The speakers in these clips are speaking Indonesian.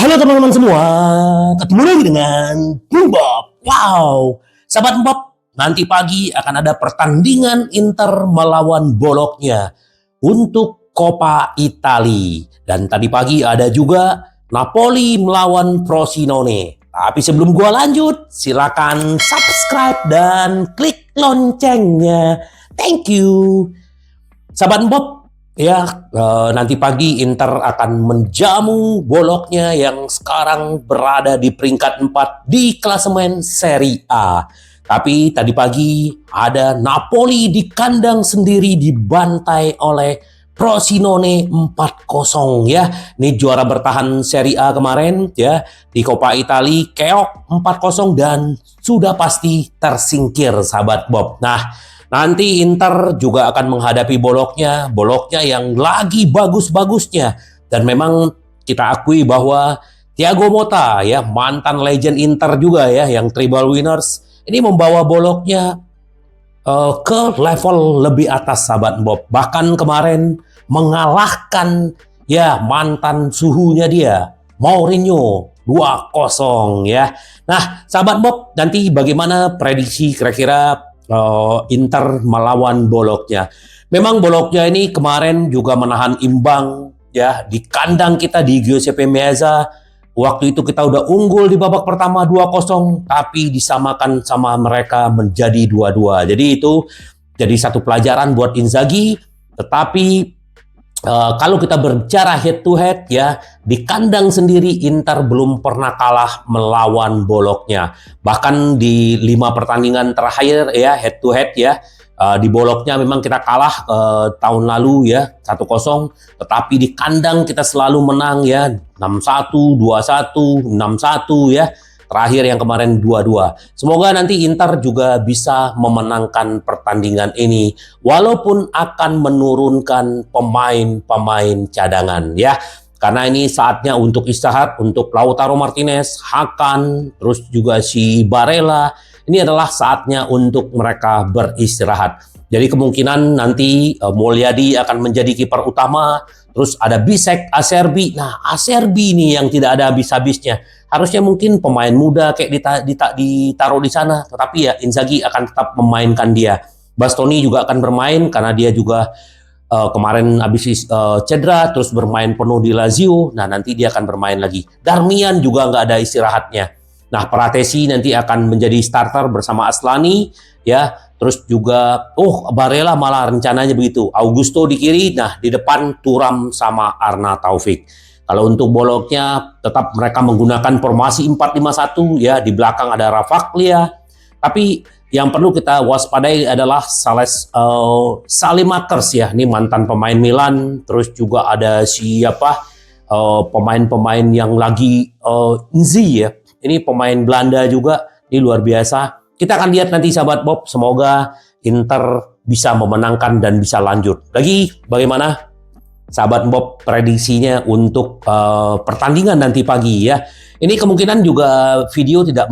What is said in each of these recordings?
Halo teman-teman semua, ketemu lagi dengan Bung Bob. Wow, sahabat Bob, nanti pagi akan ada pertandingan Inter melawan Bologna untuk Coppa Italia. Dan tadi pagi ada juga Napoli melawan Frosinone. Tapi sebelum gua lanjut, silakan subscribe dan klik loncengnya. Thank you. Sahabat Bob, ya, nanti pagi Inter akan menjamu Bologna yang sekarang berada di peringkat 4 di klasemen Serie A. Tapi tadi pagi ada Napoli di kandang sendiri dibantai oleh Frosinone 4-0 ya. Ini juara bertahan Serie A kemarin ya, di Coppa Italia keok 4-0 dan sudah pasti tersingkir sahabat Bob. Nah, nanti Inter juga akan menghadapi Bologna yang lagi bagus-bagusnya. Dan memang kita akui bahwa Thiago Motta ya, mantan legend Inter juga ya, yang treble winners, ini membawa Bologna ke level lebih atas sahabat Bob. Bahkan kemarin mengalahkan ya mantan suhunya dia, Mourinho 2-0 ya. Nah, sahabat Bob, nanti bagaimana prediksi kira-kira Inter melawan Bologna? Memang Bologna ini kemarin juga menahan imbang ya di kandang kita di Giuseppe Meazza. Waktu itu kita udah unggul di babak pertama 2-0, tapi disamakan sama mereka menjadi 2-2. Jadi itu jadi satu pelajaran buat Inzaghi. Tetapi kalau kita berbicara head to head ya, di kandang sendiri Inter belum pernah kalah melawan Bologna. Bahkan di 5 pertandingan terakhir ya, head to head ya, di Bologna memang kita kalah tahun lalu ya 1-0, tetapi di kandang kita selalu menang ya, 6-1, 2-1, 6-1 ya. Terakhir yang kemarin 2-2. Semoga nanti Inter juga bisa memenangkan pertandingan ini walaupun akan menurunkan pemain-pemain cadangan ya. Karena ini saatnya untuk istirahat untuk Lautaro Martinez, Hakan, terus juga si Barella. Ini adalah saatnya untuk mereka beristirahat. Jadi kemungkinan nanti Mulyadi akan menjadi kiper utama. Terus ada Bisek, Acerbi. Nah, Acerbi ini yang tidak ada habis-habisnya. Harusnya mungkin pemain muda kayak ditaruh di sana. Tetapi ya Inzaghi akan tetap memainkan dia. Bastoni juga akan bermain karena dia juga kemarin habis cedera. Terus bermain penuh di Lazio. Nah, nanti dia akan bermain lagi. Darmian juga nggak ada istirahatnya. Nah, Pratesi nanti akan menjadi starter bersama Aslani. Ya, terus juga Barella malah rencananya begitu. Augusto di kiri, nah di depan Thuram sama Arna Taufik. Kalau untuk Bologna tetap mereka menggunakan formasi 4-5-1 ya, di belakang ada Ravaglia. Tapi yang perlu kita waspadai adalah Salemakers ya, ini mantan pemain Milan, terus juga ada siapa pemain-pemain yang lagi Nzi ya. Ini pemain Belanda juga, ini luar biasa. Kita akan lihat nanti sahabat Bob, semoga Inter bisa memenangkan dan bisa lanjut. Lagi bagaimana sahabat Bob prediksinya untuk pertandingan nanti pagi ya. Ini kemungkinan juga video tidak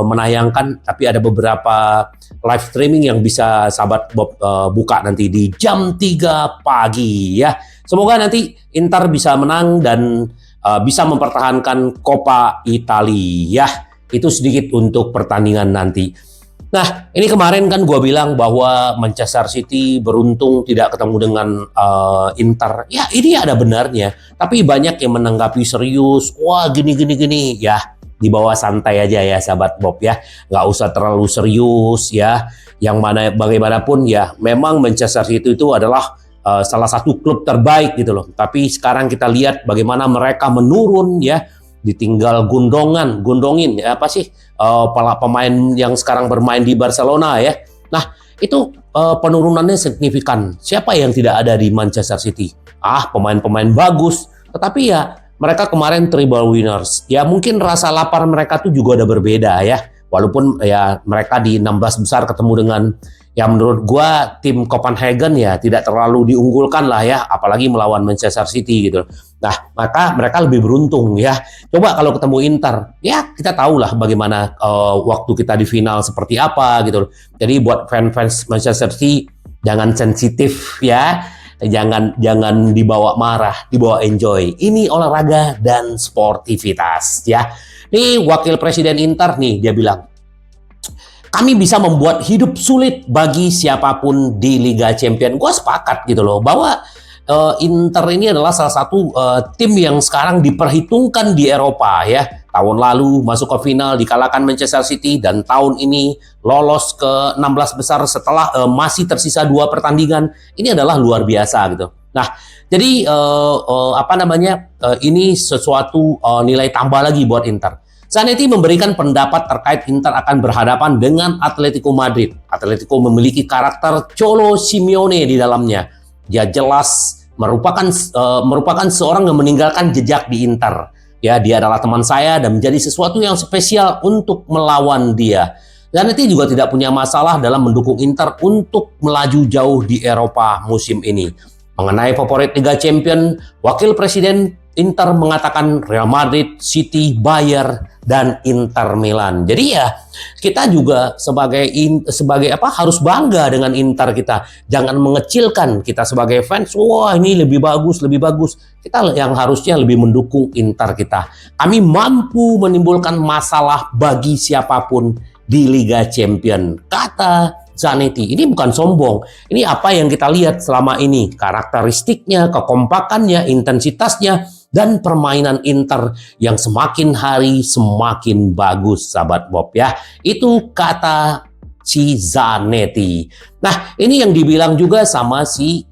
menayangkan, tapi ada beberapa live streaming yang bisa sahabat Bob buka nanti di jam 3 pagi ya. Semoga nanti Inter bisa menang dan bisa mempertahankan Coppa Italia ya. Itu sedikit untuk pertandingan nanti. Nah, ini kemarin kan gue bilang bahwa Manchester City beruntung tidak ketemu dengan Inter. Ya, ini ada benarnya. Tapi banyak yang menanggapi serius. Wah, gini. Ya, di bawah santai aja ya, sahabat Bob ya. Nggak usah terlalu serius ya. Yang mana bagaimanapun ya, memang Manchester City itu adalah salah satu klub terbaik gitu loh. Tapi sekarang kita lihat bagaimana mereka menurun ya. Ditinggal Gundongin ya, apa sih pemain yang sekarang bermain di Barcelona ya. Nah, itu penurunannya signifikan. Siapa yang tidak ada di Manchester City? Pemain-pemain bagus, tetapi ya mereka kemarin treble winners. Ya mungkin rasa lapar mereka tuh juga udah berbeda ya. Walaupun ya mereka di 16 besar ketemu dengan ya menurut gua tim Copenhagen ya tidak terlalu diunggulkan lah ya, apalagi melawan Manchester City gitu. Nah, maka mereka lebih beruntung ya. Coba kalau ketemu Inter, ya kita tahulah bagaimana waktu kita di final seperti apa gitu. Jadi buat fans Manchester City jangan sensitif ya. Jangan dibawa marah, dibawa enjoy. Ini olahraga dan sportivitas ya. Nih wakil presiden Inter nih dia bilang, kami bisa membuat hidup sulit bagi siapapun di Liga Champions. Gue sepakat gitu loh bahwa Inter ini adalah salah satu tim yang sekarang diperhitungkan di Eropa ya. Tahun lalu masuk ke final dikalahkan Manchester City dan tahun ini lolos ke 16 besar setelah masih tersisa 2 pertandingan. Ini adalah luar biasa gitu. Nah, jadi ini sesuatu nilai tambah lagi buat Inter. Zanetti memberikan pendapat terkait Inter akan berhadapan dengan Atletico Madrid. Atletico memiliki karakter Cholo Simeone di dalamnya. Dia jelas merupakan seorang yang meninggalkan jejak di Inter. Ya, dia adalah teman saya dan menjadi sesuatu yang spesial untuk melawan dia. Zanetti juga tidak punya masalah dalam mendukung Inter untuk melaju jauh di Eropa musim ini. Mengenai favorit Liga Champions, Wakil Presiden Inter mengatakan Real Madrid, City, Bayern, dan Inter Milan. Jadi ya kita juga sebagai harus bangga dengan Inter kita. Jangan mengecilkan kita sebagai fans. Wah ini lebih bagus. Kita yang harusnya lebih mendukung Inter kita. Kami mampu menimbulkan masalah bagi siapapun di Liga Champions, kata Zanetti. Ini bukan sombong. Ini apa yang kita lihat selama ini. Karakteristiknya, kekompakannya, intensitasnya, dan permainan Inter yang semakin hari semakin bagus, sahabat Bob ya. Itu kata si Zanetti. Nah, ini yang dibilang juga sama si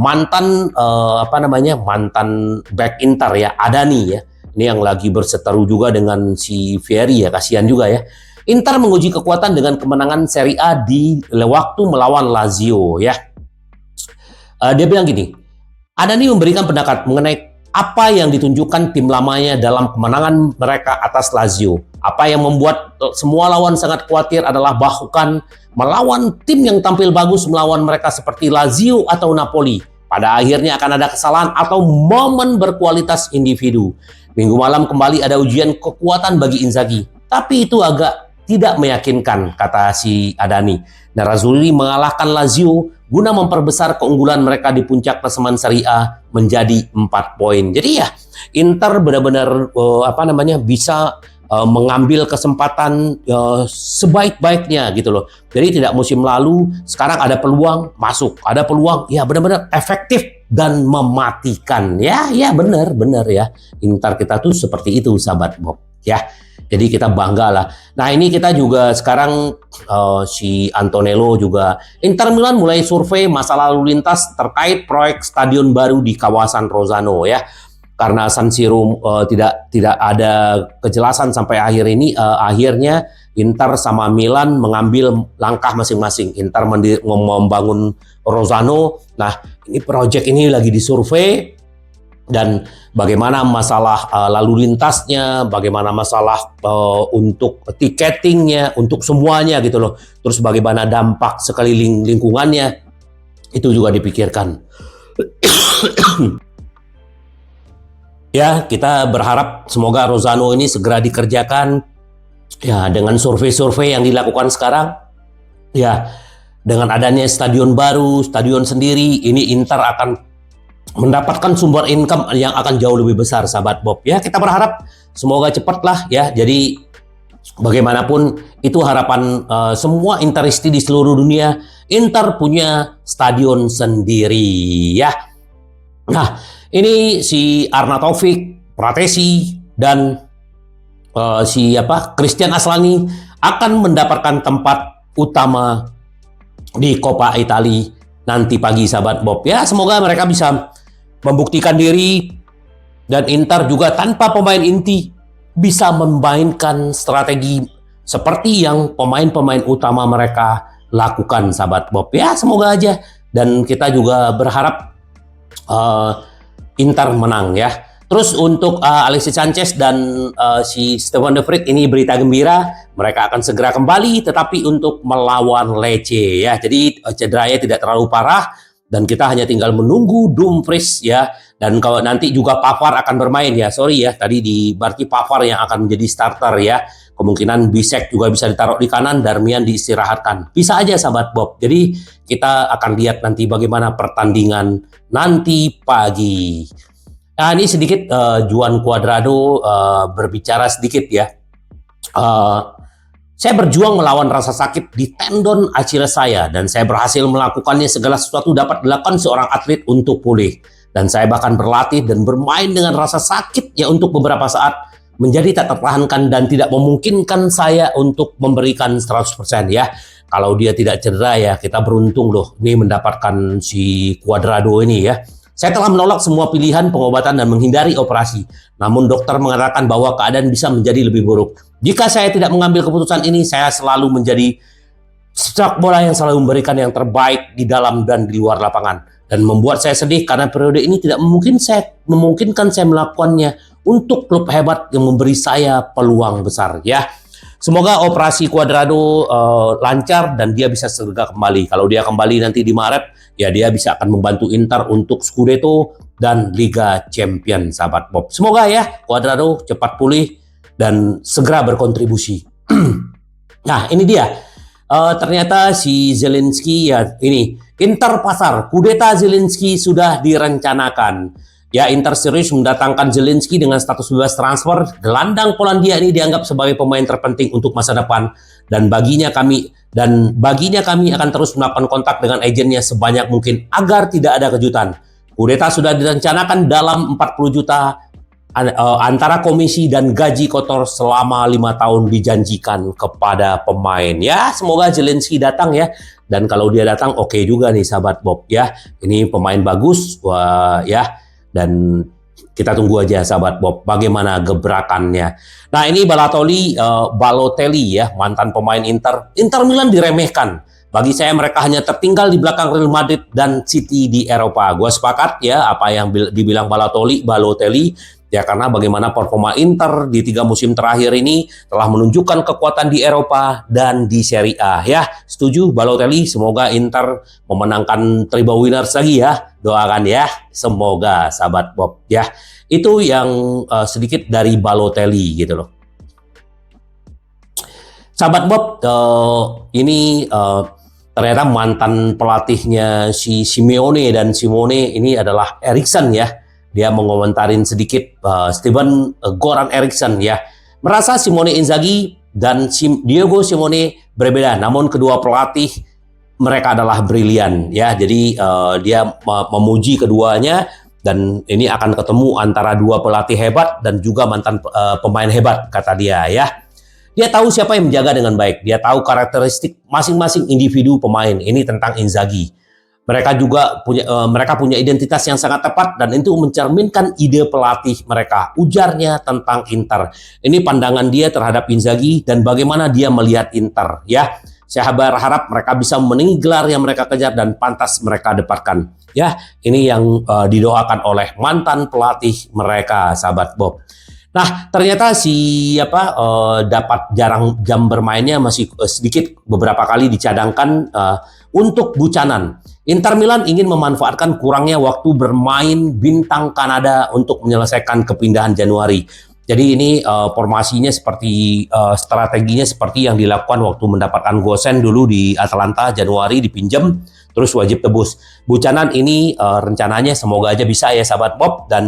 mantan back Inter ya, Adani ya. Ini yang lagi berseteru juga dengan si Vieri ya, kasihan juga ya. Inter menguji kekuatan dengan kemenangan Serie A di waktu melawan Lazio ya. Dia bilang gini, Adani memberikan pendapat mengenai apa yang ditunjukkan tim lamanya dalam kemenangan mereka atas Lazio. Apa yang membuat semua lawan sangat khawatir adalah bahkan melawan tim yang tampil bagus melawan mereka seperti Lazio atau Napoli. Pada akhirnya akan ada kesalahan atau momen berkualitas individu. Minggu malam kembali ada ujian kekuatan bagi Inzaghi. Tapi itu agak tidak meyakinkan, kata si Adani. Nerazzurri mengalahkan Lazio guna memperbesar keunggulan mereka di puncak klasemen Serie A menjadi 4 poin. Jadi ya Inter benar-benar bisa mengambil kesempatan sebaik-baiknya gitu loh. Jadi tidak musim lalu, sekarang ada peluang masuk, ada peluang ya benar-benar efektif dan mematikan. Ya benar ya. Inter kita tuh seperti itu, sahabat Bob ya. Jadi kita bangga lah. Nah ini kita juga sekarang si Antonello juga. Inter Milan mulai survei masalah lalu lintas terkait proyek stadion baru di kawasan Rossano ya. Karena San Siro tidak ada kejelasan sampai akhirnya Inter sama Milan mengambil langkah masing-masing. Inter membangun Rossano. Nah ini proyek ini lagi disurvei. Dan bagaimana masalah lalu lintasnya, bagaimana masalah untuk tiketingnya, untuk semuanya gitu loh. Terus bagaimana dampak sekeliling lingkungannya, itu juga dipikirkan. Ya, kita berharap semoga Rossano ini segera dikerjakan. Ya, dengan survei-survei yang dilakukan sekarang, ya dengan adanya stadion baru, stadion sendiri, ini Inter akan mendapatkan sumber income yang akan jauh lebih besar, sahabat Bob ya. Kita berharap semoga cepatlah ya. Jadi bagaimanapun itu harapan semua Interisti di seluruh dunia. Inter punya stadion sendiri ya. Nah ini si Arnautovic, Pratesi dan Christian Aslani akan mendapatkan tempat utama di Coppa Italia nanti pagi, sahabat Bob ya. Semoga mereka bisa membuktikan diri dan Inter juga tanpa pemain inti bisa memainkan strategi seperti yang pemain-pemain utama mereka lakukan, sahabat Bob ya. Semoga aja, dan kita juga berharap Inter menang ya. Terus untuk Alexis Sanchez dan si Stefan de Vrij, ini berita gembira, mereka akan segera kembali tetapi untuk melawan Lecce ya. Jadi cederanya tidak terlalu parah. dan kita hanya tinggal menunggu Dumfries ya. Dan kalau nanti juga Pavard akan bermain ya, sorry ya, tadi berarti Pavard yang akan menjadi starter ya. Kemungkinan Bisek juga bisa ditaruh di kanan, Darmian diistirahatkan. Bisa aja sahabat Bob. Jadi kita akan lihat nanti bagaimana pertandingan nanti pagi. Nah ini sedikit Juan Cuadrado berbicara sedikit ya. Saya berjuang melawan rasa sakit di tendon Achilles saya dan saya berhasil melakukannya. Segala sesuatu dapat dilakukan seorang atlet untuk pulih. Dan saya bahkan berlatih dan bermain dengan rasa sakit ya untuk beberapa saat, menjadi tak tertahankan dan tidak memungkinkan saya untuk memberikan 100% ya. Kalau dia tidak cedera ya kita beruntung loh ini mendapatkan si Cuadrado ini ya. Saya telah menolak semua pilihan pengobatan dan menghindari operasi. Namun dokter mengatakan bahwa keadaan bisa menjadi lebih buruk. Jika saya tidak mengambil keputusan ini, saya selalu menjadi sepak bola yang selalu memberikan yang terbaik di dalam dan di luar lapangan. Dan membuat saya sedih karena periode ini tidak memungkinkan saya melakukannya untuk klub hebat yang memberi saya peluang besar ya. Semoga operasi Cuadrado lancar dan dia bisa segera kembali. Kalau dia kembali nanti di Maret, ya dia bisa akan membantu Inter untuk Scudetto dan Liga Champions sahabat Bob. Semoga ya Cuadrado cepat pulih dan segera berkontribusi. Nah ini dia. Ternyata si Zielinski ya ini Inter pasar kudeta Zielinski sudah direncanakan ya. Inter serius mendatangkan Zielinski dengan status bebas transfer. Gelandang Polandia ini dianggap sebagai pemain terpenting untuk masa depan dan baginya kami akan terus melakukan kontak dengan agennya sebanyak mungkin agar tidak ada kejutan. Kudeta sudah direncanakan dalam 40 juta antara komisi dan gaji kotor selama 5 tahun dijanjikan kepada pemain ya. Semoga Zielinski datang ya, dan kalau dia datang oke juga nih sahabat Bob ya, ini pemain bagus ya, dan kita tunggu aja sahabat Bob bagaimana gebrakannya. Nah ini Balotelli ya, mantan pemain Inter Milan diremehkan. Bagi saya mereka hanya tertinggal di belakang Real Madrid dan City di Eropa. Gue sepakat ya apa yang dibilang Balotelli ya, karena bagaimana performa Inter di 3 musim terakhir ini telah menunjukkan kekuatan di Eropa dan di Serie A ya. Setuju Balotelli, semoga Inter memenangkan Treble Winners lagi ya. Doakan ya, semoga sahabat Bob ya. Itu yang sedikit dari Balotelli gitu loh. Sahabat Bob, ini ternyata mantan pelatihnya si Simeone, dan Simone ini adalah Eriksen ya. Dia mengomentarin sedikit Steven Goran Eriksson ya. Merasa Simone Inzaghi dan Diego Simone berbeda, namun kedua pelatih mereka adalah brilian ya. Jadi dia memuji keduanya, dan ini akan ketemu antara dua pelatih hebat dan juga mantan pemain hebat kata dia ya. Dia tahu siapa yang menjaga dengan baik. Dia tahu karakteristik masing-masing individu pemain. Ini tentang Inzaghi. Mereka punya identitas yang sangat tepat dan itu mencerminkan ide pelatih mereka. Ujarnya tentang Inter. Ini pandangan dia terhadap Inzaghi dan bagaimana dia melihat Inter ya. Saya berharap mereka bisa memenangi gelar yang mereka kejar dan pantas mereka dapatkan. Ya, ini yang didoakan oleh mantan pelatih mereka, sahabat Bob. Nah, ternyata dapat jam bermainnya masih sedikit, beberapa kali dicadangkan untuk Buchanan. Inter Milan ingin memanfaatkan kurangnya waktu bermain bintang Kanada untuk menyelesaikan kepindahan Januari. Jadi ini formasinya seperti strateginya seperti yang dilakukan waktu mendapatkan Gosen dulu di Atalanta Januari, dipinjam terus wajib tebus. Buchanan ini rencananya semoga aja bisa ya sahabat Bob, dan